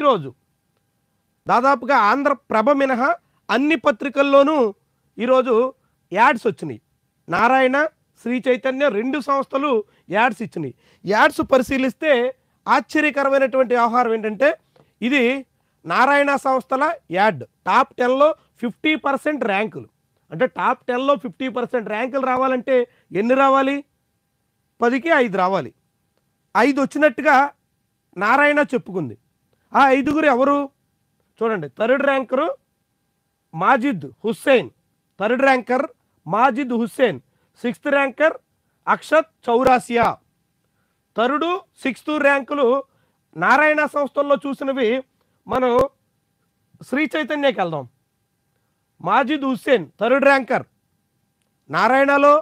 ప్రతిరోజు దాదాపుగా ఆంధ్రప్రభ మినహా అన్ని పత్రికల్లోనూ ఈరోజు యాడ్స్ వచ్చినాయి. నారాయణ, శ్రీ చైతన్య 2 సంస్థలు యాడ్స్ ఇచ్చినాయి. యాడ్స్ పరిశీలిస్తే ఆశ్చర్యకరమైనటువంటి వ్యవహారం ఏంటంటే, ఇది నారాయణ సంస్థల యాడ్. టాప్ 10లో 50% ర్యాంకులు. అంటే టాప్ 10లో 50% ర్యాంకులు రావాలంటే ఎన్ని రావాలి? 10కి 5 రావాలి. 5 వచ్చినట్టుగా నారాయణ చెప్పుకుంది. ఆ 5గురు ఎవరు చూడండి. Third ranker Majid Hussain, third ranker Majid Hussain, 6th ranker Akshat Chaurasia. Third 6th ర్యాంకులు నారాయణ సంస్థల్లో చూసినవి. మనం శ్రీ చైతన్యకి వెళ్దాం. Majid Hussain third ranker. నారాయణలో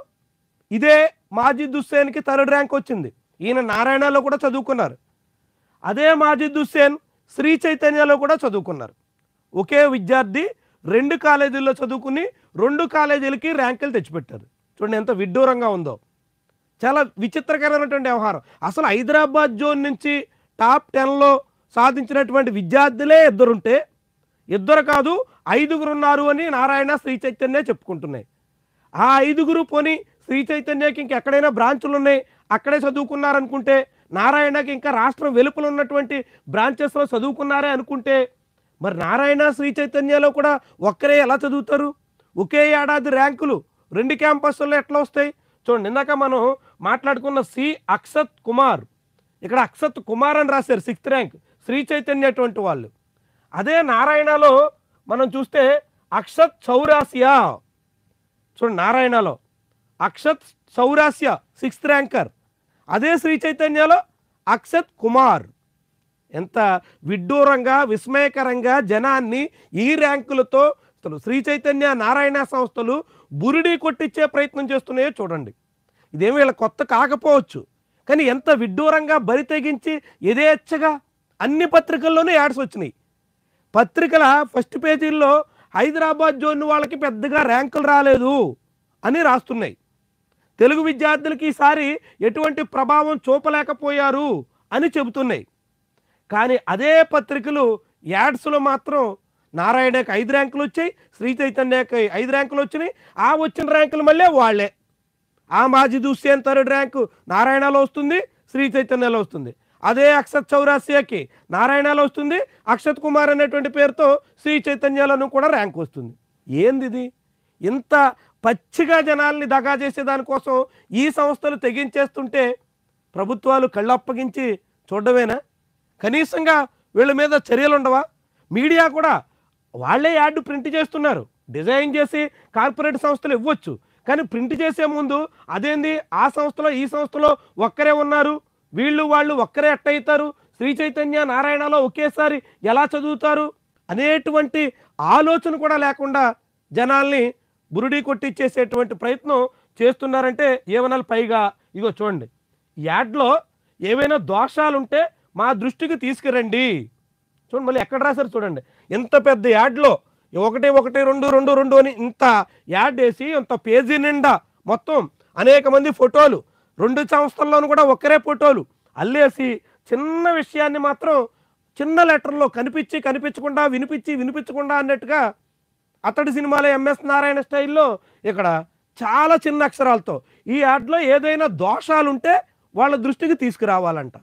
ఇదే మాజిద్ హుస్సేన్కి థర్డ్ ర్యాంక్ వచ్చింది. ఈయన నారాయణలో కూడా చదువుకున్నారు. అదే మాజిద్ హుస్సేన్ శ్రీ చైతన్యలో కూడా చదువుకున్నారు. ఒకే విద్యార్థి 2 కాలేజీల్లో చదువుకుని 2 కాలేజీలకి ర్యాంకులు తెచ్చిపెట్టారు. చూడండి ఎంత విడ్డూరంగా ఉందో. చాలా విచిత్రకరమైనటువంటి వ్యవహారం. అసలు హైదరాబాద్ జోన్ నుంచి టాప్ 10లో సాధించినటువంటి విద్యార్థులే 2 ఉంటే, 2 కాదు 5గురు ఉన్నారు అని నారాయణ, శ్రీ చైతన్య చెప్పుకుంటున్నాయి. ఆ 5గురు పోని శ్రీ చైతన్యకి ఇంకెక్కడైనా బ్రాంచులు ఉన్నాయి, అక్కడే చదువుకున్నారనుకుంటే, నారాయణకి ఇంకా రాష్ట్రం వెలుపల ఉన్నటువంటి బ్రాంచెస్లో చదువుకున్నారే అనుకుంటే, మరి నారాయణ, శ్రీ చైతన్యలో కూడా ఒక్కరే ఎలా చదువుతారు? ఒకే ఏడాది ర్యాంకులు 2 క్యాంపస్ల్లో ఎట్లా వస్తాయి? చూడండి, ఇందాక మనం మాట్లాడుకున్న సి అక్షత్ కుమార్, ఇక్కడ అక్షత్ కుమార్ అని రాశారు 6th ర్యాంక్. శ్రీ చైతన్య అటువంటి వాళ్ళు. అదే నారాయణలో మనం చూస్తే అక్షత్ చౌరాసియా. చూడండి, నారాయణలో అక్షత్ చౌరాసియా 6th ర్యాంకర్. అదే శ్రీ చైతన్యలో అక్షత్ కుమార్. ఎంత విడ్డూరంగా, విస్మయకరంగా జనాన్ని ఈ ర్యాంకులతో శ్రీ చైతన్య, నారాయణ సంస్థలు బురిడి కొట్టించే ప్రయత్నం చేస్తున్నాయో చూడండి. ఇదేమి వీళ్ళ కొత్త కాకపోవచ్చు, కానీ ఎంత విడ్డూరంగా బరి తెగించి యథేచ్ఛగా అన్ని పత్రికల్లోనూ యాడ్స్ వచ్చినాయి. పత్రికల ఫస్ట్ పేజీల్లో హైదరాబాద్ జోన్ వాళ్ళకి పెద్దగా ర్యాంకులు రాలేదు అని రాస్తున్నాయి. తెలుగు విద్యార్థులకి ఈసారి ఎటువంటి ప్రభావం చూపలేకపోయారు అని చెబుతున్నాయి. కానీ అదే పత్రికలు యాడ్స్లో మాత్రం నారాయణకి 5 ర్యాంకులు వచ్చాయి, శ్రీ చైతన్యకి 5 ర్యాంకులు వచ్చినాయి. ఆ వచ్చిన ర్యాంకులు మళ్ళీ వాళ్ళే. ఆ మాజిద్ హుస్సేన్ థర్డ్ ర్యాంకు నారాయణలో వస్తుంది, శ్రీ చైతన్యలో వస్తుంది. అదే అక్షత్ చౌరాసియాకి నారాయణలో వస్తుంది, అక్షత్ కుమార్ అనేటువంటి పేరుతో శ్రీ చైతన్యలోనూ కూడా ర్యాంక్ వస్తుంది. ఏంది ఇది? ఇంత పచ్చిగా జనాల్ని దగా చేసే దానికోసం ఈ సంస్థలు తెగించేస్తుంటే ప్రభుత్వాలు కళ్ళప్పగించి చూడడమేనా? కనీసంగా వీళ్ళ మీద చర్యలు ఉండవా? మీడియా కూడా వాళ్ళే యాడ్ ప్రింట్ చేస్తున్నారు. డిజైన్ చేసి కార్పొరేట్ సంస్థలు ఇవ్వచ్చు, కానీ ప్రింట్ చేసే ముందు అదేంది ఆ సంస్థలో ఈ సంస్థలో ఒక్కరే ఉన్నారు, వీళ్ళు వాళ్ళు ఒక్కరే ఎట్టయితారు, శ్రీ చైతన్య నారాయణలో ఒకేసారి ఎలా చదువుతారు అనేటువంటి ఆలోచన కూడా లేకుండా జనాల్ని బురుడి కొట్టిచ్చేసేటువంటి ప్రయత్నం చేస్తున్నారంటే ఏమనాలి? పైగా ఇగో చూడండి, యాడ్లో ఏవైనా దోషాలుంటే మా దృష్టికి తీసుకురండి. చూడండి, మళ్ళీ ఎక్కడ రాశారు చూడండి. ఎంత పెద్ద యాడ్లో 1 1 2 2 2 అని ఇంత యాడ్ వేసి ఇంత పేజీ నిండా మొత్తం అనేక మంది ఫోటోలు, 2 సంస్థల్లోనూ కూడా ఒక్కరే ఫోటోలు అల్లేసి చిన్న విషయాన్ని మాత్రం చిన్న లెటర్లో కనిపించకుండా వినిపించకుండా అన్నట్టుగా అతడి సినిమాలో ఎంఎస్ నారాయణ స్టైల్లో ఇక్కడ చాలా చిన్న అక్షరాలతో ఈ యాడ్లో ఏదైనా దోషాలుంటే వాళ్ళ దృష్టికి తీసుకురావాలంట.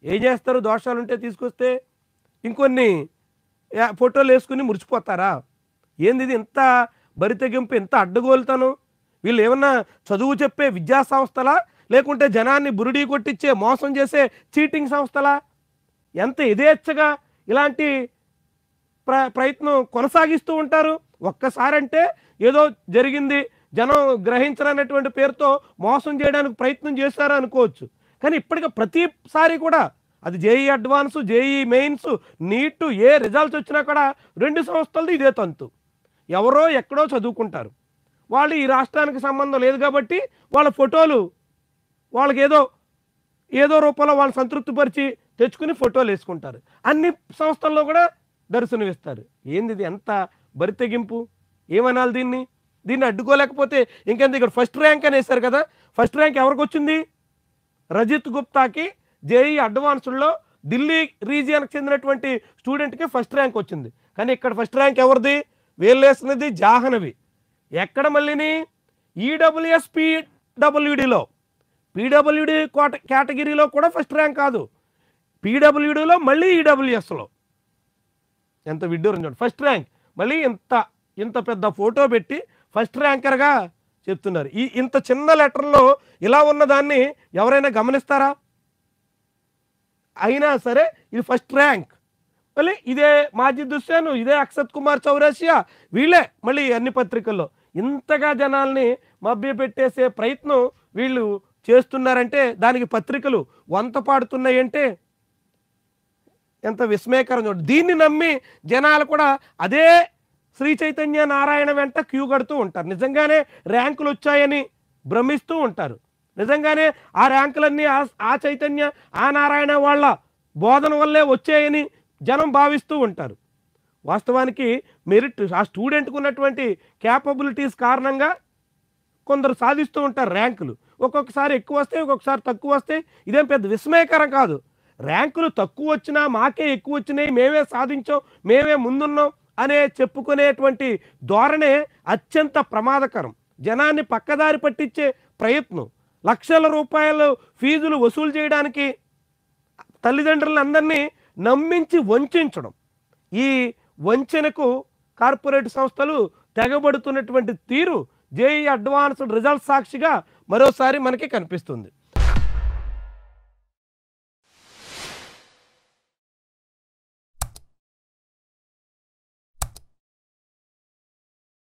ఏం చేస్తారు? దోషాలుంటే తీసుకొస్తే ఇంకొన్ని ఫోటోలు వేసుకుని మురిచిపోతారా? ఏంది ఇది? ఇంత బరితెగింపు, ఇంత అడ్డగోలుతాను? వీళ్ళు ఏమన్నా చదువు చెప్పే విద్యా సంస్థలా, లేకుంటే జనాన్ని బురిడీ కొట్టించే మోసం చేసే చీటింగ్ సంస్థలా? ఎంత యథేచ్ఛగా ఇలాంటి ప్రయత్నం కొనసాగిస్తూ ఉంటారు. ఒక్కసారంటే ఏదో జరిగింది, జనం గ్రహించరనేటువంటి పేరుతో మోసం చేయడానికి ప్రయత్నం చేశారు అనుకోవచ్చు. కానీ ఇప్పటికీ ప్రతిసారి కూడా అది JEE advance, JEE mains, NEET ఏ రిజల్ట్స్ వచ్చినా కూడా 2 సంస్థలది ఇదే తంతు. ఎవరో ఎక్కడో చదువుకుంటారు, వాళ్ళు ఈ రాష్ట్రానికి సంబంధం లేదు కాబట్టి వాళ్ళ ఫోటోలు వాళ్ళకి ఏదో రూపంలో వాళ్ళు సంతృప్తిపరిచి తెచ్చుకుని ఫోటోలు వేసుకుంటారు. అన్ని సంస్థల్లో కూడా దర్శనమిస్తారు. ఏంది ఇది? ఎంత బరితెగింపు? ఏమనాలి దీన్ని అడ్డుకోలేకపోతే ఇంకెంత? ఇక్కడ ఫస్ట్ ర్యాంక్ అని వేశారు కదా, ఫస్ట్ ర్యాంక్ ఎవరికి వచ్చింది? రజిత్ గుప్తాకి జేఈ అడ్వాన్స్లో ఢిల్లీ రీజియన్కి చెందినటువంటి స్టూడెంట్కి ఫస్ట్ ర్యాంక్ వచ్చింది. కానీ ఇక్కడ ఫస్ట్ ర్యాంక్ ఎవరిది? వేలేసినది జాహ్నవి. ఎక్కడ మళ్ళీని? ఈడబ్ల్యూఎస్ పీడబ్ల్యూడిలో, పీడబ్ల్యూడి కేటగిరీలో కూడా ఫస్ట్ ర్యాంక్ కాదు, పీడబ్ల్యూడిలో మళ్ళీ ఈడబ్ల్యూఎస్లో. ఎంత విడ్డూరం చూడండి. ఫస్ట్ ర్యాంక్ మళ్ళీ ఇంత పెద్ద ఫోటో పెట్టి ఫస్ట్ ర్యాంకర్గా చెప్తున్నారు. ఇంత చిన్న లెటర్లో ఇలా ఉన్నదాన్ని ఎవరైనా గమనిస్తారా? అయినా సరే ఇది ఫస్ట్ ర్యాంక్. మళ్ళీ ఇదే మాజిద్ హుస్సేన్, ఇదే అక్షత్ కుమార్ చౌరాసియా, వీళ్ళే మళ్ళీ అన్ని పత్రికల్లో. ఇంతగా జనాల్ని మభ్యపెట్టేసే ప్రయత్నం వీళ్ళు చేస్తున్నారంటే దానికి పత్రికలు వంత పాడుతున్నాయంటే ఎంత విస్మయకరం చూడండి. దీన్ని నమ్మి జనాలు కూడా అదే శ్రీ చైతన్య నారాయణ వెంట క్యూ కడుతూ ఉంటారు. నిజంగానే ర్యాంకులు వచ్చాయని భ్రమిస్తూ ఉంటారు. నిజంగానే ఆ ర్యాంకులన్నీ ఆ చైతన్య ఆ నారాయణ వాళ్ళ బోధన వల్లే వచ్చాయని జనం భావిస్తూ ఉంటారు. వాస్తవానికి మెరిట్ ఆ స్టూడెంట్కి ఉన్నటువంటి క్యాపబిలిటీస్ కారణంగా కొందరు సాధిస్తూ ఉంటారు ర్యాంకులు. ఒక్కొక్కసారి ఎక్కువ వస్తాయి, ఒక్కొక్కసారి తక్కువ వస్తాయి. ఇదేం పెద్ద విస్మయకరం కాదు. ర్యాంకులు తక్కువ వచ్చినా మాకే ఎక్కువ వచ్చినాయి, మేమే సాధించాం, మేమే ముందున్నాం అనే చెప్పుకునేటువంటి ధోరణే అత్యంత ప్రమాదకరం. జనాన్ని పక్కదారి పట్టించే ప్రయత్నం, లక్షల రూపాయలు ఫీజులు వసూలు చేయడానికి తల్లిదండ్రులందరినీ నమ్మించి వంచడం, ఈ వంచనకు కార్పొరేట్ సంస్థలు తెగబడుతున్నటువంటి తీరు జేఈ అడ్వాన్స్డ్ రిజల్ట్ సాక్షిగా మరోసారి మనకి కనిపిస్తుంది.